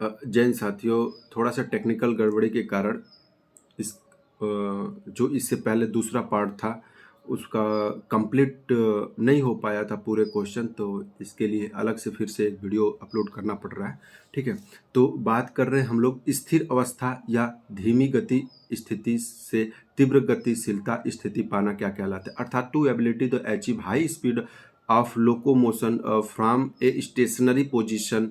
जैन साथियों, थोड़ा सा टेक्निकल गड़बड़ी के कारण इस जो इससे पहले दूसरा पार्ट था उसका कंप्लीट नहीं हो पाया था पूरे क्वेश्चन, तो इसके लिए अलग से फिर से एक वीडियो अपलोड करना पड़ रहा है। ठीक है, तो बात कर रहे हैं हम लोग स्थिर अवस्था या धीमी गति स्थिति से तीव्र गतिशीलता स्थिति पाना क्या कहलाता है। अर्थात to ability to achieve high speed of locomotion from a stationary position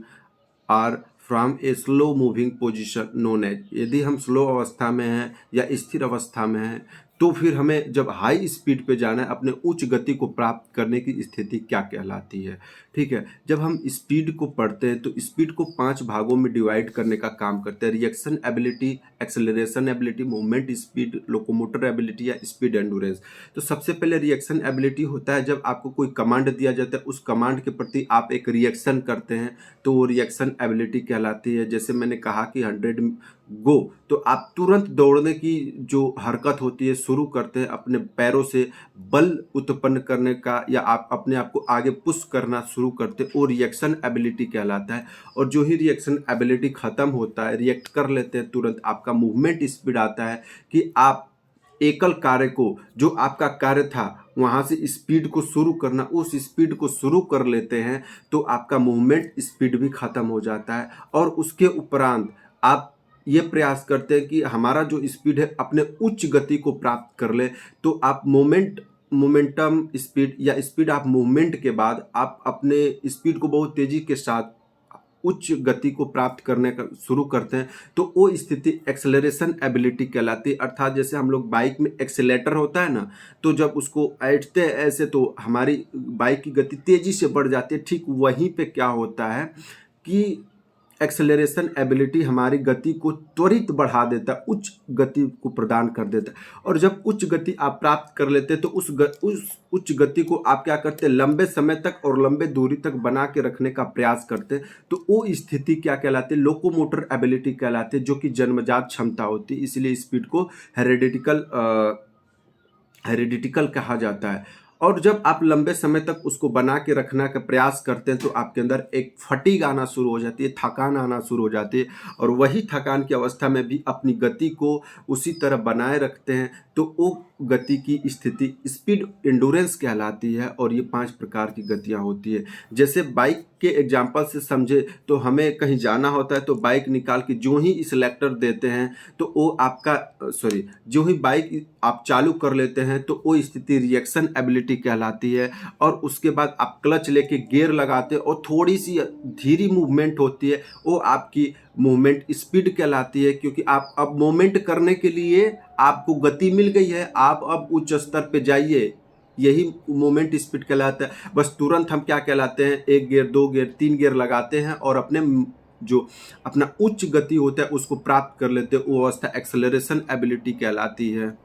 or from a slow moving position known as. यदि हम स्लो अवस्था में हैं या स्थिर अवस्था में हैं तो फिर हमें जब हाई स्पीड पे जाना है, अपने उच्च गति को प्राप्त करने की स्थिति क्या कहलाती है। ठीक है, जब हम स्पीड को पढ़ते हैं तो स्पीड को 5 भागों में डिवाइड करने का काम करते हैं। Reaction ability, acceleration ability, movement speed, locomotor ability या स्पीड एंडुरेंस। तो सबसे पहले रिएक्शन एबिलिटी होता है जब आपको कोई कमांड दिया जाता है, उस कमांड के प्रति आप एक रिएक्शन करते हैं तो वो रिएक्शन एबिलिटी कहलाती है। जैसे मैंने कहा कि 100 गो, तो आप तुरंत दौड़ने की जो हरकत होती है शुरू करते हैं, अपने पैरों से बल उत्पन्न करने का या आप अपने आप को आगे पुश करना शुरू करते हैं, वो रिएक्शन एबिलिटी कहलाता है। और जो ही रिएक्शन एबिलिटी खत्म होता है, रिएक्ट कर लेते हैं तुरंत, आपका मूवमेंट स्पीड आता है कि आप एकल कार्य को, जो आपका कार्य था वहां से स्पीड को शुरू करना, उस स्पीड को शुरू कर लेते हैं तो आपका मूवमेंट स्पीड भी खत्म हो जाता है। और उसके उपरांत आप ये प्रयास करते हैं कि हमारा जो स्पीड है अपने उच्च गति को प्राप्त कर ले, तो आप मोमेंटम स्पीड या स्पीड ऑफ मूवमेंट के बाद आप अपने स्पीड को बहुत तेजी के साथ उच्च गति को प्राप्त करने का शुरू करते हैं, तो वो स्थिति एक्सेलरेशन एबिलिटी कहलाती है। अर्थात जैसे हम लोग बाइक में एक्सेलेटर होता है ना, तो जब उसको ऐंठते हैं ऐसे तो हमारी बाइक की गति तेजी से बढ़ जाती है। ठीक वहीं पे क्या होता है कि एक्सेलरेशन एबिलिटी हमारी गति को त्वरित बढ़ा देता है, उच्च गति को प्रदान कर देता है। और जब उच्च गति आप प्राप्त कर लेते हैं तो उस उच्च गति को आप क्या करते हैं, लंबे समय तक और लंबे दूरी तक बना के रखने का प्रयास करते हैं। तो वो स्थिति क्या कहलाती है, लोकोमोटर एबिलिटी कहलाती है, जो कि जन्मजात क्षमता होती है। इसलिए स्पीड को हेरिडिटिकल कहा जाता है। और जब आप लंबे समय तक उसको बना के रखने का प्रयास करते हैं तो आपके अंदर एक फटीग आना शुरू हो जाती है, थकान आना शुरू हो जाती है। और वही थकान की अवस्था में भी अपनी गति को उसी तरह बनाए रखते हैं, तो वो गति की स्थिति स्पीड एंडोरेंस कहलाती है। और ये 5 प्रकार की गतियां होती है। जैसे बाइक के एग्जाम्पल से समझे तो हमें कहीं जाना होता है तो बाइक निकाल के जो ही सिलेक्टर देते हैं तो वो आपका जो ही बाइक आप चालू कर लेते हैं तो वो स्थिति रिएक्शन एबिलिटी कहलाती है। और उसके बाद आप क्लच लेके गियर लगाते हैं और थोड़ी सी धीरे मूवमेंट होती है, वो आपकी मूवमेंट स्पीड कहलाती है। क्योंकि आप अब मूवमेंट करने के लिए आपको गति मिल गई है, आप अब उच्च स्तर पे जाइए, यही मोमेंट स्पीड कहलाता है। बस तुरंत हम क्या कहलाते हैं, 1 गियर 2 गियर 3 गियर लगाते हैं और अपने जो अपना उच्च गति होता है उसको प्राप्त कर लेते हैं, वो अवस्था एक्सेलरेशन एबिलिटी कहलाती है।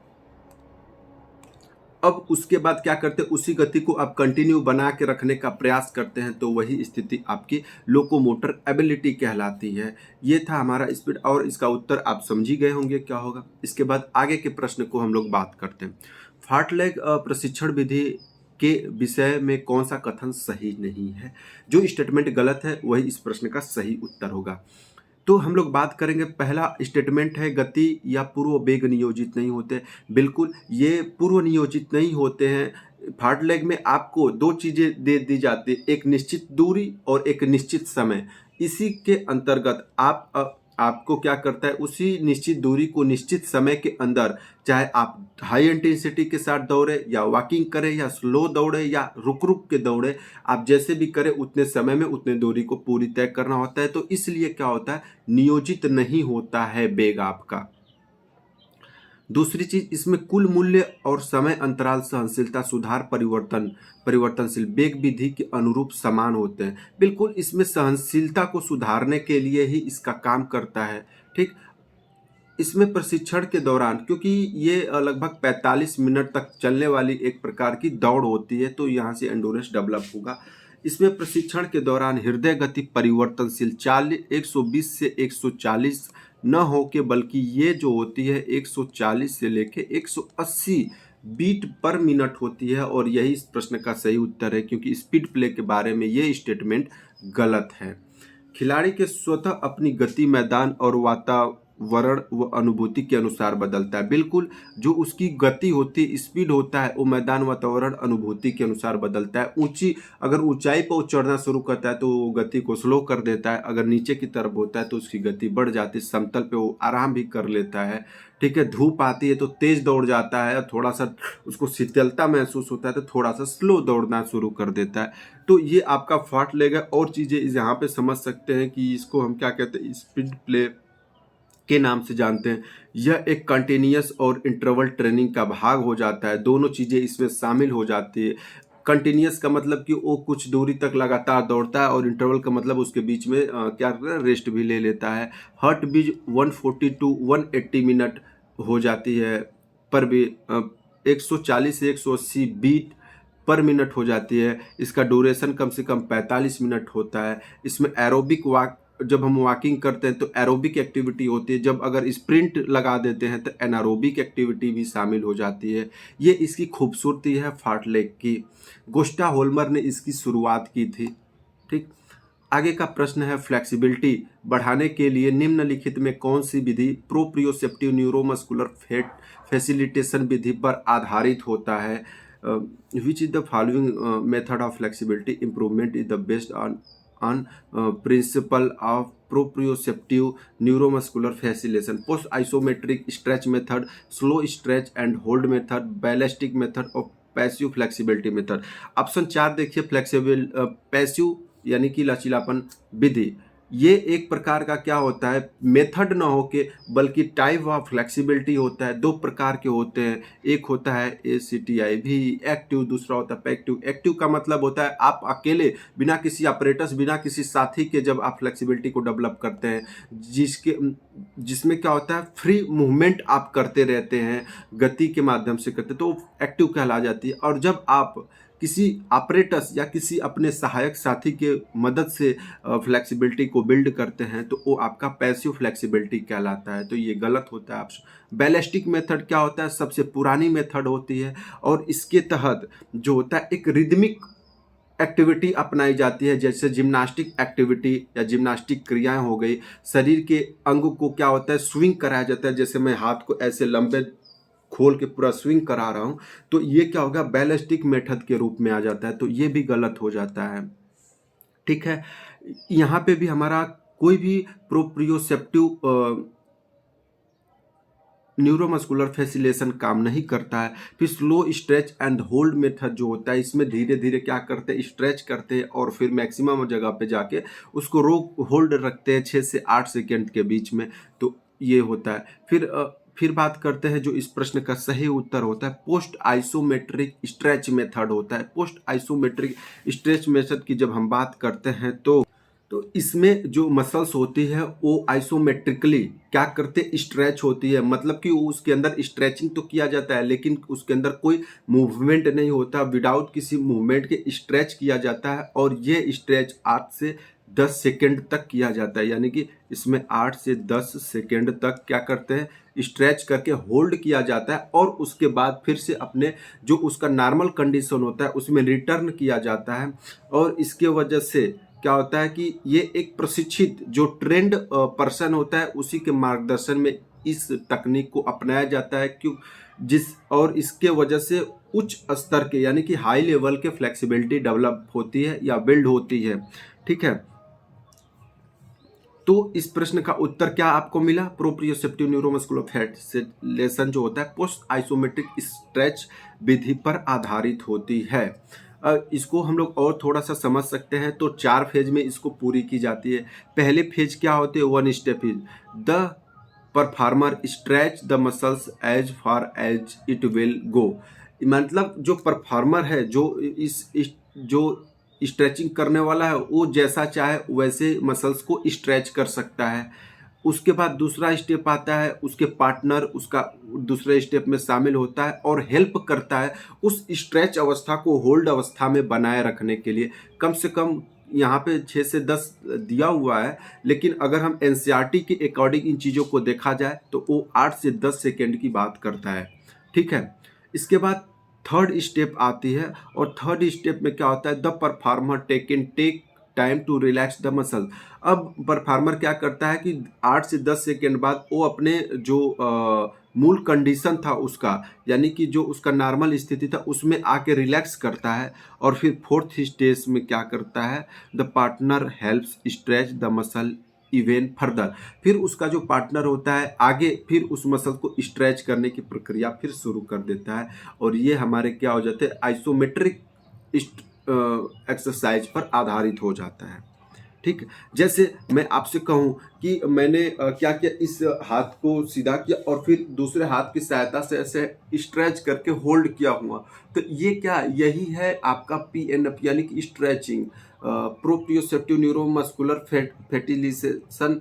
अब उसके बाद क्या करते हैं, उसी गति को आप कंटिन्यू बना के रखने का प्रयास करते हैं, तो वही स्थिति आपकी लोकोमोटर एबिलिटी कहलाती है। ये था हमारा स्पीड, और इसका उत्तर आप समझ ही गए होंगे क्या होगा। इसके बाद आगे के प्रश्न को हम लोग बात करते हैं। फार्टलैग प्रशिक्षण विधि के विषय में कौन सा कथन सही नहीं है। जो स्टेटमेंट गलत है वही इस प्रश्न का सही उत्तर होगा। तो हम लोग बात करेंगे, पहला स्टेटमेंट है गति या पूर्व वेग नियोजित नहीं होते। बिल्कुल ये पूर्व नियोजित नहीं होते हैं। फार्टलैग में आपको 2 चीजें दे दी जाती है, एक निश्चित दूरी और एक निश्चित समय। इसी के अंतर्गत आपको क्या करता है, उसी निश्चित दूरी को निश्चित समय के अंदर, चाहे आप हाई इंटेंसिटी के साथ दौड़े या वॉकिंग करें या स्लो दौड़े या रुक रुक के दौड़े, आप जैसे भी करें उतने समय में उतने दूरी को पूरी तय करना होता है। तो इसलिए क्या होता है, नियोजित नहीं होता है वेग आपका। दूसरी चीज, इसमें कुल मूल्य और समय अंतराल सहनशीलता सुधार परिवर्तनशील वेग विधि के अनुरूप समान होते हैं। बिल्कुल इसमें सहनशीलता को सुधारने के लिए ही इसका काम करता है। ठीक, इसमें प्रशिक्षण के दौरान, क्योंकि ये लगभग 45 मिनट तक चलने वाली एक प्रकार की दौड़ होती है, तो यहाँ से एंडोरेंस डेवलप होगा। इसमें प्रशिक्षण के दौरान हृदय गति परिवर्तनशील 120 से 140 न हो के, बल्कि ये जो होती है 140 से लेके 180 बीट पर मिनट होती है। और यही इस प्रश्न का सही उत्तर है, क्योंकि स्पीड प्ले के बारे में ये स्टेटमेंट गलत है। खिलाड़ी के स्वतः अपनी गति, मैदान और वातावरण व अनुभूति के अनुसार बदलता है। बिल्कुल, जो उसकी गति होती है, स्पीड होता है, वो मैदान, वातावरण, अनुभूति के अनुसार बदलता है। अगर ऊंचाई पर वो चढ़ना शुरू करता है तो वो गति को स्लो कर देता है। अगर नीचे की तरफ होता है तो उसकी गति बढ़ जाती है। समतल पे वो आराम भी कर लेता है। ठीक है, धूप आती है तो तेज दौड़ जाता है, और थोड़ा सा उसको शीतलता महसूस होता है तो थोड़ा सा स्लो दौड़ना शुरू कर देता है। तो ये आपका फाट लेगा। और चीजें इस यहाँ पे समझ सकते हैं कि इसको हम क्या कहते हैं, स्पीड प्ले के नाम से जानते हैं। यह एक कंटिन्यूअस और इंटरवल ट्रेनिंग का भाग हो जाता है। दोनों चीजें इसमें शामिल हो जाती है। कंटिन्यूअस का मतलब कि वो कुछ दूरी तक लगातार दौड़ता है, और इंटरवल का मतलब उसके बीच में क्या करता है, रेस्ट भी ले लेता है। हार्ट बीट 140 टू 180 मिनट हो जाती है पर भी 140 से 180 बीट पर मिनट हो जाती है। इसका ड्यूरेशन कम से कम 45 मिनट होता है। इसमें एरोबिक वॉक, जब हम वॉकिंग करते हैं तो एरोबिक एक्टिविटी होती है। जब अगर स्प्रिंट लगा देते हैं तो एनारोबिक एक्टिविटी भी शामिल हो जाती है। ये इसकी खूबसूरती है फार्टलेग की। गुस्टाव होल्मर ने इसकी शुरुआत की थी। ठीक, आगे का प्रश्न है, फ्लेक्सिबिलिटी बढ़ाने के लिए निम्नलिखित में कौन सी विधि प्रोप्रियोसेप्टिव न्यूरोमस्कुलर फैसिलिटेशन विधि पर आधारित होता है? Which is the following method of flexibility improvement is the based on principle of proprioceptive neuromuscular facilitation? Post isometric stretch method, slow stretch and hold method, ballistic method और passive flexibility method. Option 4 देखिए, flexible passive यानी कि लचीलापन विधि। ये एक प्रकार का क्या होता है, मेथड ना होके बल्कि टाइप ऑफ फ्लेक्सिबिलिटी होता है। दो प्रकार के होते हैं, एक होता है ACTI भी एक्टिव, दूसरा होता है पैक्टिव। एक्टिव का मतलब होता है आप अकेले बिना किसी ऑपरेटर्स, बिना किसी साथी के जब आप फ्लेक्सिबिलिटी को डेवलप करते हैं, जिसमें क्या होता है, फ्री मूवमेंट आप करते रहते हैं, गति के माध्यम से करते, तो एक्टिव कहला जाती है। और जब आप किसी ऑपरेटर्स या किसी अपने सहायक साथी के मदद से फ्लेक्सिबिलिटी को बिल्ड करते हैं तो वो आपका पैसिव फ्लेक्सिबिलिटी कहलाता है। तो ये गलत होता है ऑप्शन। बैलिस्टिक मेथड क्या होता है, सबसे पुरानी मेथड होती है, और इसके तहत जो होता है एक रिदमिक एक्टिविटी अपनाई जाती है, जैसे जिम्नास्टिक एक्टिविटी या जिम्नास्टिक क्रियाएं हो गई। शरीर के अंग को क्या होता है, स्विंग कराया जाता है। जैसे मैं हाथ को ऐसे लंबे खोल के पूरा स्विंग करा रहा हूं, तो ये क्या होगा, बैलिस्टिक मेथड के रूप में आ जाता है। तो ये भी गलत हो जाता है। ठीक है, यहां पे भी हमारा कोई भी प्रोप्रियोसेप्टिव न्यूरोमस्कुलर फैसिलेशन काम नहीं करता है। फिर slow stretch and hold method जो होता है, इसमें धीरे धीरे क्या करते हैं, स्ट्रेच करते हैं और फिर मैक्सिमम जगह पे जाके उसको होल्ड रखते हैं 6 से 8 सेकेंड के बीच में। तो ये होता है। फिर बात करते हैं जो इस प्रश्न का सही उत्तर होता है, पोस्ट आइसोमेट्रिक स्ट्रेच मेथड होता है। पोस्ट आइसोमेट्रिक स्ट्रेच मेथड की जब हम बात करते हैं तो इसमें जो मसल्स होती है वो आइसोमेट्रिकली क्या करते, स्ट्रेच होती है। मतलब कि उसके अंदर स्ट्रेचिंग तो किया जाता है लेकिन उसके अंदर कोई मूवमेंट नहीं होता। विदाउट किसी मूवमेंट के स्ट्रेच किया जाता है, और ये स्ट्रेच 8 से 10 सेकेंड तक किया जाता है। यानी कि इसमें 8 से 10 सेकेंड तक क्या करते हैं, स्ट्रेच करके होल्ड किया जाता है, और उसके बाद फिर से अपने जो उसका नॉर्मल कंडीशन होता है उसमें रिटर्न किया जाता है। और इसके वजह से क्या होता है कि ये एक प्रशिक्षित जो ट्रेंड पर्सन होता है उसी के मार्गदर्शन में इस तकनीक को अपनाया जाता है। और इसके वजह से उच्च स्तर के यानी कि हाई लेवल के फ्लेक्सिबिलिटी डेवलप होती है या बिल्ड होती है। ठीक है, तो इस प्रश्न का उत्तर क्या आपको मिला, प्रोप्रियोसेप्टिव न्यूरोमस्कुलर फैसिलेशन जो होता है पोस्ट आइसोमेट्रिक स्ट्रेच विधि पर आधारित होती है। इसको हम लोग और थोड़ा सा समझ सकते हैं तो 4 फेज में इसको पूरी की जाती है। पहले फेज क्या होते हैं, 1 step is the performer stretch the muscles as far as it will go. मतलब जो परफॉर्मर है, जो स्ट्रेचिंग करने वाला है, वो जैसा चाहे वैसे मसल्स को स्ट्रेच कर सकता है। उसके बाद दूसरा स्टेप आता है, उसके पार्टनर उसका दूसरे स्टेप में शामिल होता है और हेल्प करता है उस स्ट्रेच अवस्था को होल्ड अवस्था में बनाए रखने के लिए। कम से कम यहाँ पे 6 से 10 दिया हुआ है, लेकिन अगर हम NCERT के अकॉर्डिंग इन चीज़ों को देखा जाए तो वो 8 से 10 सेकेंड की बात करता है। ठीक है, इसके बाद थर्ड स्टेप आती है, और थर्ड स्टेप में क्या होता है, the performer take time to relax the muscle. अब परफॉर्मर क्या करता है कि 8 से 10 सेकेंड बाद वो अपने जो मूल कंडीशन था उसका, यानी कि जो उसका नॉर्मल स्थिति था उसमें आके रिलैक्स करता है। और फिर फोर्थ स्टेज में क्या करता है, the partner helps stretch the muscle even further. फिर उसका जो पार्टनर होता है आगे फिर उस मसल को स्ट्रेच करने की प्रक्रिया फिर शुरू कर देता है। और ये हमारे क्या हो जाते हैं, आइसोमेट्रिक एक्सरसाइज पर आधारित हो जाता है। ठीक है, जैसे मैं आपसे कहूं कि मैंने क्या किया, इस हाथ को सीधा किया और फिर दूसरे हाथ की सहायता से ऐसे स्ट्रेच करके होल्ड किया हुआ, तो ये क्या, यही है आपका PNF यानी कि स्ट्रेचिंग, प्रोप्रियोसेप्टिव न्यूरोमस्कुलर फैटिलाइजेशन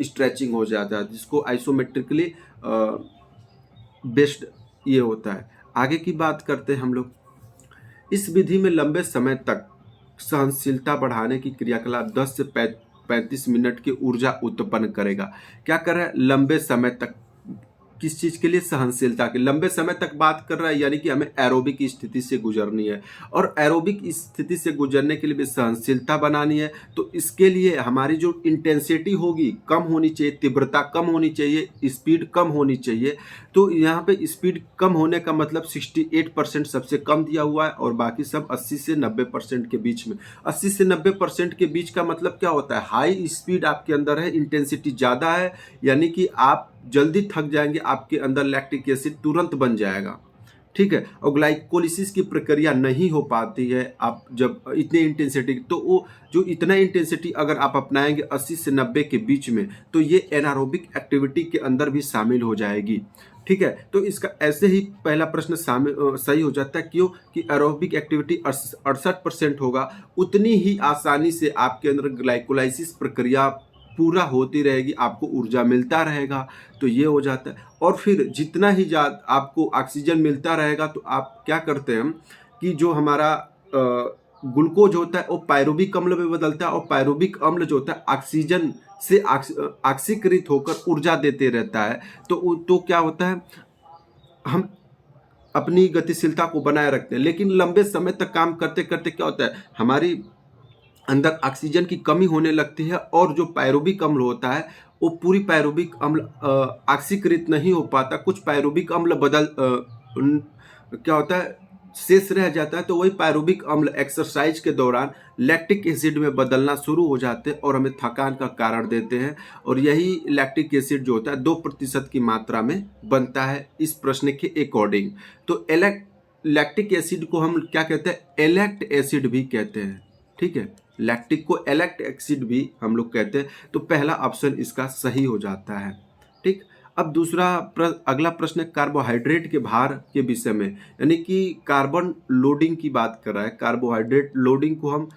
स्ट्रेचिंग हो जाता है, जिसको आइसोमेट्रिकली बेस्ड ये होता है। आगे की बात करते हैं हम लोग। इस विधि में लंबे समय तक सहनशीलता बढ़ाने की क्रियाकलाप 10 से 35 मिनट की ऊर्जा उत्पन्न करेगा। क्या कर रहा है, लंबे समय तक, किस चीज के लिए, सहनशीलता के, लंबे समय तक बात कर रहा है, यानी कि हमें एरोबिक स्थिति से गुजरनी है और एरोबिक स्थिति से गुजरने के लिए भी सहनशीलता बनानी है। तो इसके लिए हमारी जो इंटेंसिटी होगी कम होनी चाहिए, तीव्रता कम होनी चाहिए, स्पीड कम होनी चाहिए। तो यहाँ पे स्पीड कम होने का मतलब 68% सबसे कम दिया हुआ है और बाकी सब 80 से 90% के बीच में। 80 से 90% के बीच का मतलब क्या होता है, हाई स्पीड आपके अंदर है, इंटेंसिटी ज़्यादा है, यानी कि आप जल्दी थक जाएंगे, आपके अंदर लैक्टिक एसिड तुरंत बन जाएगा। ठीक है, और ग्लाइकोलिसिस की प्रक्रिया नहीं हो पाती है आप जब इतने इंटेंसिटी, तो वो जो इतना इंटेंसिटी अगर आप अपनाएंगे 80 से 90 के बीच में, तो ये एनारोबिक एक्टिविटी के अंदर भी शामिल हो जाएगी। ठीक है, तो इसका ऐसे ही पहला प्रश्न सही हो जाता है, क्यों कि एरोबिक एक्टिविटी 68% होगा, उतनी ही आसानी से आपके अंदर ग्लाइकोलाइसिस प्रक्रिया पूरा होती रहेगी, आपको ऊर्जा मिलता रहेगा। तो ये हो जाता है। और फिर जितना ही ज्यादा आपको ऑक्सीजन मिलता रहेगा, तो आप क्या करते हैं कि जो हमारा ग्लूकोज होता है वो पायरुविक अम्ल में बदलता है, और पायरुविक अम्ल जो होता है ऑक्सीजन से ऑक्सीकृत होकर ऊर्जा देते रहता है। तो क्या होता है, हम अपनी गतिशीलता को बनाए रखते हैं, लेकिन लंबे समय तक काम करते करते क्या होता है, हमारी अंदर ऑक्सीजन की कमी होने लगती है और जो पायरुविक अम्ल होता है वो पूरी पायरुविक अम्ल ऑक्सीकृत नहीं हो पाता। कुछ पायरुविक अम्ल क्या होता है, शेष रह जाता है, तो वही पायरुविक अम्ल एक्सरसाइज के दौरान लैक्टिक एसिड में बदलना शुरू हो जाते हैं और हमें थकान का कारण देते हैं। और यही लैक्टिक एसिड जो होता है 2% की मात्रा में बनता है इस प्रश्न के अकॉर्डिंग। तो लैक्टिक एसिड को हम क्या कहते हैं, एलेक्ट एसिड भी कहते हैं। ठीक है, लैक्टिक को एलेक्ट एसिड भी हम लोग कहते हैं। तो पहला ऑप्शन इसका सही हो जाता है। ठीक, अब अगला प्रश्न कार्बोहाइड्रेट के भार के विषय में, यानी कि कार्बन लोडिंग की बात कर रहा है। कार्बोहाइड्रेट लोडिंग को हम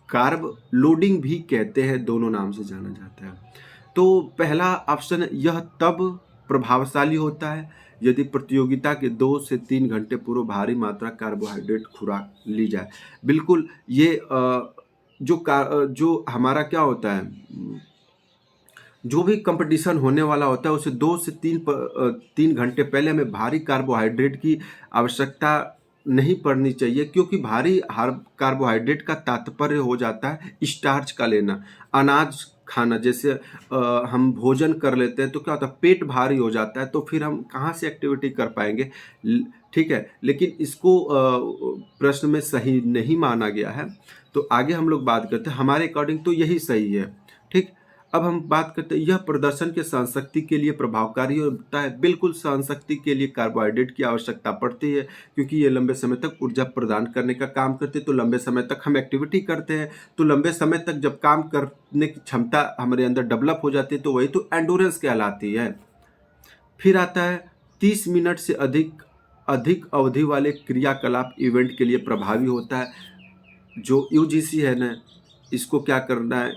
कार्ब लोडिंग भी कहते हैं, दोनों नाम से जाना जाता है। तो पहला ऑप्शन, यह तब प्रभावशाली होता है यदि प्रतियोगिता के 2 से 3 घंटे पूर्व भारी मात्रा कार्बोहाइड्रेट खुराक ली जाए। बिल्कुल, ये जो हमारा क्या होता है, जो भी कंपटीशन होने वाला होता है उसे 2 से 3 घंटे पहले हमें भारी कार्बोहाइड्रेट की आवश्यकता नहीं पड़नी चाहिए, क्योंकि भारी कार्बोहाइड्रेट का तात्पर्य हो जाता है स्टार्च का लेना, अनाज खाना। जैसे हम भोजन कर लेते हैं तो क्या होता है, पेट भारी हो जाता है, तो फिर हम कहाँ से एक्टिविटी कर पाएंगे। ठीक है, लेकिन इसको प्रश्न में सही नहीं माना गया है। तो आगे हम लोग बात करते हैं, हमारे अकॉर्डिंग तो यही सही है। ठीक, अब हम बात करते हैं, यह प्रदर्शन के सहनशक्ति के लिए प्रभावकारी होता है। बिल्कुल, सहनशक्ति के लिए कार्बोहाइड्रेट की आवश्यकता पड़ती है, क्योंकि ये लंबे समय तक ऊर्जा प्रदान करने का काम करते हैं। तो लंबे समय तक हम एक्टिविटी करते हैं, तो लंबे समय तक जब काम करने की क्षमता हमारे अंदर डेवलप हो जाती है, तो वही तो एंडोरेंस कहलाती है। फिर आता है 30 मिनट से अधिक अवधि वाले क्रियाकलाप इवेंट के लिए प्रभावी होता है। जो यूजीसी है ना, इसको क्या करना है,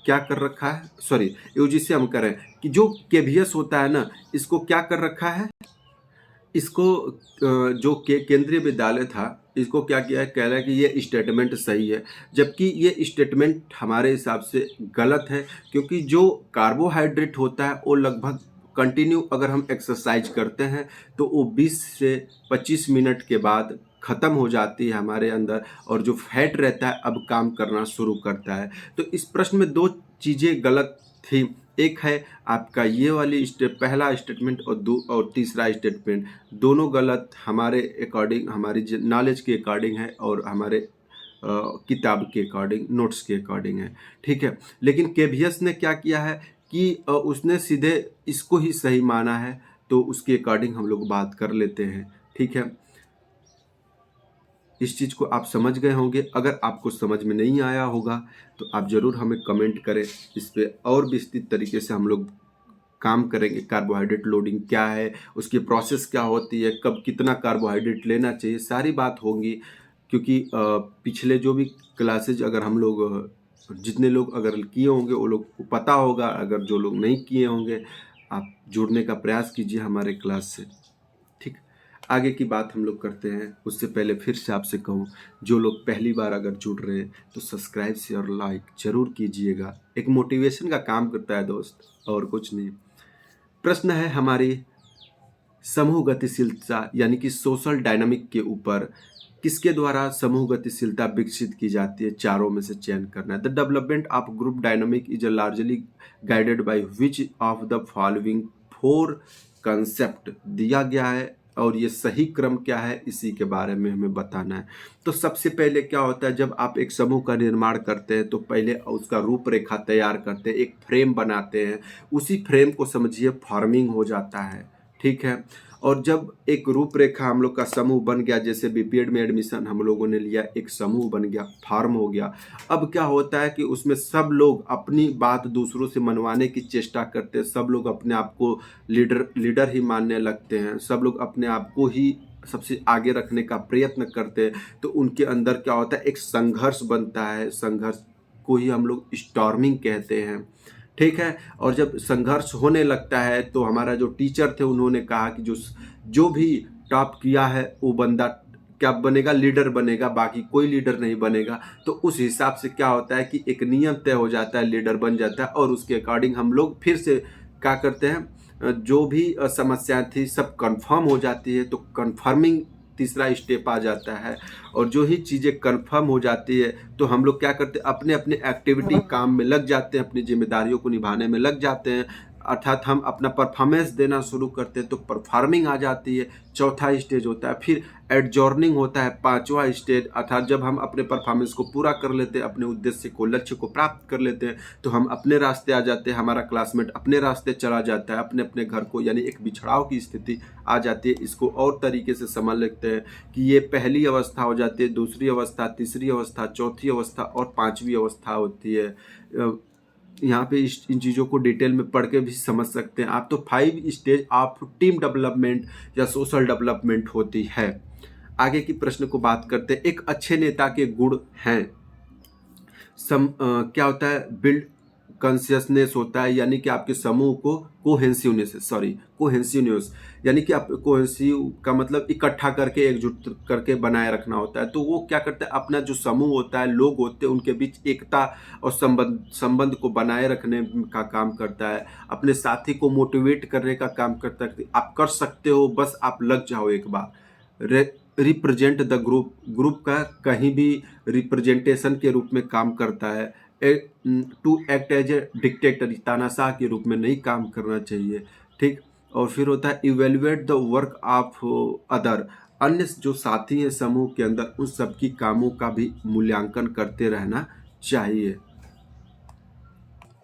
क्या कर रखा है, सॉरी यूजीसी हम करें कि जो केवीएस होता है ना, इसको क्या कर रखा है, इसको जो केंद्रीय विद्यालय था, इसको क्या किया है, कह रहा है कि ये स्टेटमेंट सही है, जबकि ये स्टेटमेंट हमारे हिसाब से गलत है। क्योंकि जो कार्बोहाइड्रेट होता है वो लगभग कंटिन्यू अगर हम एक्सरसाइज करते हैं तो वो 20 से 25 मिनट के बाद ख़त्म हो जाती है हमारे अंदर, और जो फैट रहता है अब काम करना शुरू करता है। तो इस प्रश्न में 2 चीज़ें गलत थी। एक है आपका ये वाली पहला स्टेटमेंट और तीसरा स्टेटमेंट, दोनों गलत हमारे अकॉर्डिंग, हमारी नॉलेज के अकॉर्डिंग है और हमारे किताब के अकॉर्डिंग, नोट्स के अकॉर्डिंग है, ठीक है। लेकिन केवीएस ने क्या किया है कि उसने सीधे इसको ही सही माना है, तो उसके अकॉर्डिंग हम लोग बात कर लेते हैं, ठीक है। इस चीज़ को आप समझ गए होंगे। अगर आपको समझ में नहीं आया होगा तो आप ज़रूर हमें कमेंट करें, इस पे और विस्तृत तरीके से हम लोग काम करेंगे। कार्बोहाइड्रेट लोडिंग क्या है, उसकी प्रोसेस क्या होती है, कब कितना कार्बोहाइड्रेट लेना चाहिए, सारी बात होंगी। क्योंकि पिछले जो भी क्लासेज अगर हम लोग जितने लोग अगर किए होंगे वो लोग को पता होगा, अगर जो लोग नहीं किए होंगे आप जुड़ने का प्रयास कीजिए हमारे क्लास से, ठीक। आगे की बात हम लोग करते हैं। उससे पहले फिर से आपसे कहूँ, जो लोग पहली बार अगर जुड़ रहे हैं तो सब्सक्राइब शेयर लाइक जरूर कीजिएगा। एक मोटिवेशन का काम करता है दोस्त, और कुछ नहीं। प्रश्न है हमारी समूह गतिशीलता यानी कि सोशल डायनामिक के ऊपर, किसके द्वारा समूह गतिशीलता विकसित की जाती है, चारों में से चयन करना है। The development of group dynamic is largely guided by which of the following 4 concept दिया गया है, और ये सही क्रम क्या है इसी के बारे में हमें बताना है। तो सबसे पहले क्या होता है, जब आप एक समूह का निर्माण करते हैं तो पहले उसका रूपरेखा तैयार करते हैं, एक फ्रेम बनाते हैं। उसी फ्रेम को समझिए फॉर्मिंग हो जाता है, ठीक है। और जब एक रूपरेखा हम लोग का समूह बन गया, जैसे बीपीएड में एडमिशन हम लोगों ने लिया, एक समूह बन गया, फॉर्म हो गया। अब क्या होता है कि उसमें सब लोग अपनी बात दूसरों से मनवाने की चेष्टा करते हैं, सब लोग अपने आप को लीडर ही मानने लगते हैं, सब लोग अपने आप को ही सबसे आगे रखने का प्रयत्न करते हैं। तो उनके अंदर क्या होता है, एक संघर्ष बनता है, संघर्ष को ही हम लोग स्टॉर्मिंग कहते हैं, ठीक है। और जब संघर्ष होने लगता है तो हमारा जो टीचर थे उन्होंने कहा कि जो भी टॉप किया है वो बंदा क्या बनेगा, लीडर बनेगा, बाकी कोई लीडर नहीं बनेगा। तो उस हिसाब से क्या होता है कि एक नियम तय हो जाता है, लीडर बन जाता है, और उसके अकॉर्डिंग हम लोग फिर से क्या करते हैं, जो भी समस्या थी सब कंफर्म हो जाती है। तो कंफर्मिंग तीसरा स्टेप आ जाता है। और जो ही चीज़ें कंफर्म हो जाती है तो हम लोग क्या करते हैं, अपने अपने एक्टिविटी काम में लग जाते हैं, अपनी जिम्मेदारियों को निभाने में लग जाते हैं, अर्थात हम अपना परफॉर्मेंस देना शुरू करते हैं। तो परफॉर्मिंग आ जाती है, चौथा स्टेज होता है। फिर एडजॉर्निंग होता है, पांचवा स्टेज, अर्थात जब हम अपने परफॉर्मेंस को पूरा कर लेते हैं, अपने उद्देश्य को, लक्ष्य को प्राप्त कर लेते हैं, तो हम अपने रास्ते आ जाते हैं, हमारा क्लासमेट अपने रास्ते चला जाता है, अपने अपने घर को, यानी एक बिछड़ाव की स्थिति आ जाती है। इसको और तरीके से समझ लेते हैं कि ये पहली अवस्था हो जाती है, दूसरी अवस्था, तीसरी अवस्था, चौथी अवस्था और पांचवी अवस्था होती है। यहाँ पे इन चीज़ों को डिटेल में पढ़ के भी समझ सकते हैं आप। तो 5 स्टेज ऑफ टीम डेवलपमेंट या सोशल डेवलपमेंट होती है। आगे की प्रश्न को बात करते हैं। एक अच्छे नेता के गुण हैं, क्या होता है, बिल्ड कॉन्शियसनेस होता है, यानी कि आपके समूह को कोहेंसिवनेस, यानी कि आप कोहेंसिव का मतलब इकट्ठा करके, एकजुट करके बनाए रखना होता है। तो वो क्या करता है, अपना जो समूह होता है, लोग होते हैं, उनके बीच एकता और संबंध को बनाए रखने का काम करता है, अपने साथी को मोटिवेट करने का काम करता है। आप कर सकते हो, बस आप लग जाओ एक बार। रिप्रेजेंट द ग्रुप का कहीं भी रिप्रेजेंटेशन के रूप में काम करता है। To act as a dictator, तानाशाह के रूप में नहीं काम करना चाहिए, ठीक। और फिर होता है evaluate the work of other, अन्य जो साथी हैं समूह के अंदर उन सबकी कामों का भी मूल्यांकन करते रहना चाहिए।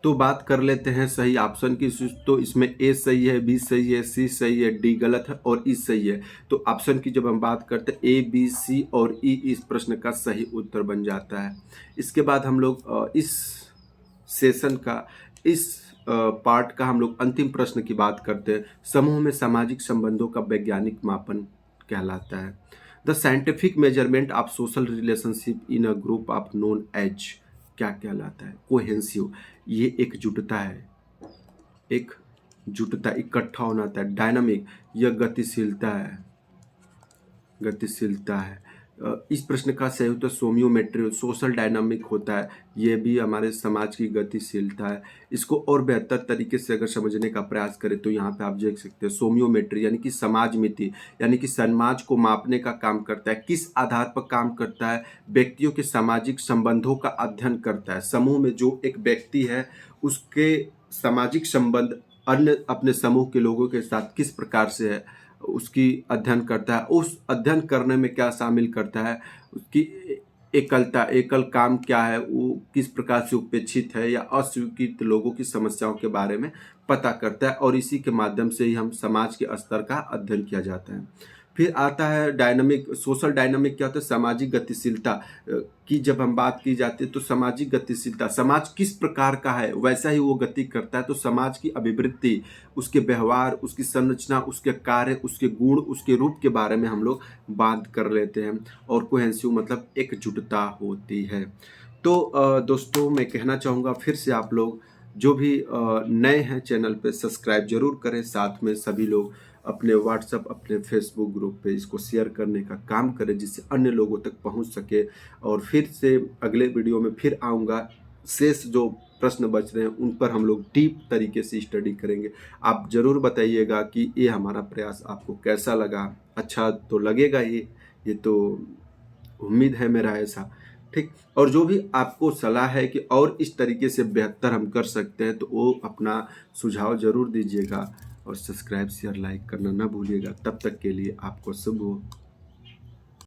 तो बात कर लेते हैं सही ऑप्शन की। तो इसमें ए सही है, बी सही है, सी सही है, डी गलत है और ई सही है। तो ऑप्शन की जब हम बात करते हैं, ए बी सी और ई इस प्रश्न का सही उत्तर बन जाता है। इसके बाद हम लोग इस सेशन का, इस पार्ट का हम लोग अंतिम प्रश्न की बात करते हैं। समूह में सामाजिक संबंधों का वैज्ञानिक मापन कहलाता है। The scientific measurement of social relationship in a group of known as क्या कहलाता है, कोहेंसिव। ये एकजुटता है, एक जुटता, इकट्ठा होना था। डायनामिक, यह गतिशीलता है, गतिशीलता है। इस प्रश्न का सही उत्तर सोमियोमेट्री सोशल डायनामिक होता है। ये भी हमारे समाज की गतिशीलता है। इसको और बेहतर तरीके से अगर समझने का प्रयास करें तो यहाँ पे आप देख सकते हैं सोमियोमेट्री यानी कि समाज मिति, यानी कि समाज को मापने का काम करता है। किस आधार पर काम करता है? व्यक्तियों के सामाजिक संबंधों का अध्ययन करता है। समूह में जो एक व्यक्ति है उसके सामाजिक संबंध अन्य अपने समूह के लोगों के साथ किस प्रकार से है, उसकी अध्ययन करता है। उस अध्ययन करने में क्या शामिल करता है? उसकी एकलता, एकल काम क्या है, वो किस प्रकार से उपेक्षित है या अस्वीकृत लोगों की समस्याओं के बारे में पता करता है, और इसी के माध्यम से ही हम समाज के स्तर का अध्ययन किया जाता है। फिर आता है डायनामिक सोशल डायनामिक। क्या होता है? सामाजिक गतिशीलता की जब हम बात की जाती है तो सामाजिक गतिशीलता, समाज किस प्रकार का है वैसा ही वो गति करता है। तो समाज की अभिवृद्धि, उसके व्यवहार, उसकी संरचना, उसके कार्य, उसके गुण, उसके रूप के बारे में हम लोग बात कर लेते हैं। और कोहेसिव मतलब एकजुटता होती है। तो दोस्तों मैं कहना चाहूँगा फिर से आप लोग जो भी नए हैं चैनल पे सब्सक्राइब जरूर करें। साथ में सभी लोग अपने व्हाट्सएप, अपने फेसबुक ग्रुप पे इसको शेयर करने का काम करें जिससे अन्य लोगों तक पहुंच सके। और फिर से अगले वीडियो में फिर आऊँगा। शेष जो प्रश्न बच रहे हैं उन पर हम लोग डीप तरीके से स्टडी करेंगे। आप ज़रूर बताइएगा कि ये हमारा प्रयास आपको कैसा लगा। अच्छा तो लगेगा ये तो उम्मीद है मेरा ऐसा। ठीक। और जो भी आपको सलाह है कि और इस तरीके से बेहतर हम कर सकते हैं तो वो अपना सुझाव ज़रूर दीजिएगा। और सब्सक्राइब शेयर लाइक करना ना भूलिएगा। तब तक के लिए आपको शुभ हो।